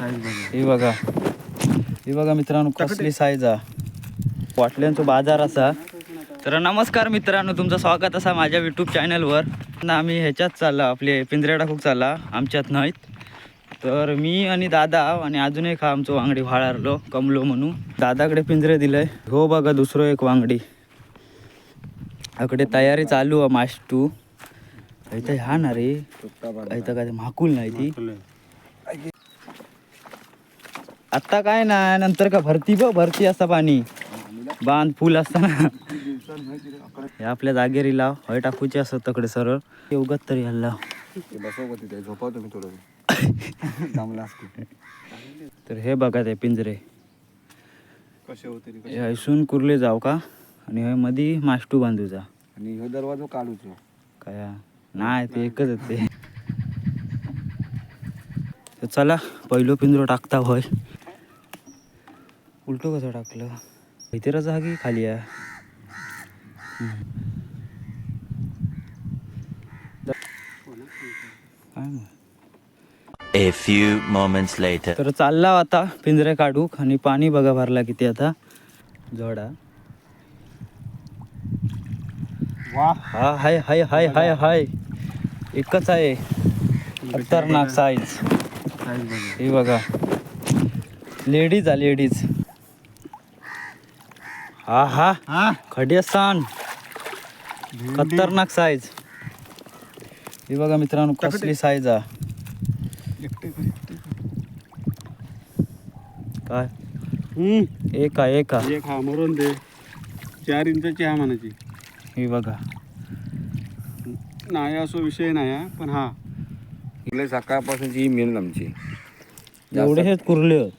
ही बघा, ही बघा मित्रांनो कसली साईज हा. वाटल्यांचो बाजार असा. तर नमस्कार मित्रांनो, तुमचं स्वागत असा माझ्या यूट्यूब चॅनलवर. आम्ही ह्याच्यात चालला, आपले पिंजऱ्या टाकूक चालला, आमच्यात नाहीत. तर मी आणि दादा आणि अजून एक आमचं वांगडी भाळारलो कमलो म्हणून. दादाकडे पिंजरे दिलंय. हो बघा दुसरं एक वांगडी अकडे तयारी चालू आहे. मास्टू इथं ह्या ना रे, इथं काय माकुल नाही ती आता काय नाही. नंतर का भरती असता पाणी बांध फुल असताना हे आपल्या जागेरी लाव हय टाकूचे असत तकडे सरळ उगत तरी हल्ला झोपा तुम्ही थोडं. तर हे बघा ते पिंजरे कसे होते हैसून कुर्ले जाऊ का आणि हे मधी मास्टू बांधूचा आणि ह्यो दरवाजा काढूचो काय नाही ते एकच ते. तर चला पहिलं पिंजरो टाकता होय. उलटो कसं टाकलं इथे जागी खाली आहे. A few moments later. तर चालला आता पिंजरे काढूक आणि पाणी बघा भरला किती आता जोडा. वा हा हाय हाय हाय हाय हाय एकच आहे. खतरनाक साईज ही बघा. लेडीज हा लेडीज. हा हा हा खडेसान खतरनाक साईज. ही बघा मित्रांनो कसली साईज हा. काय एक हा मरून दे 4 इंचाची हा म्हणायची. ही बघा नाही असो विषय नाही पण हा सकाळपासूनची ही मेन आमची एवढे हेच कुर्ले आहेत.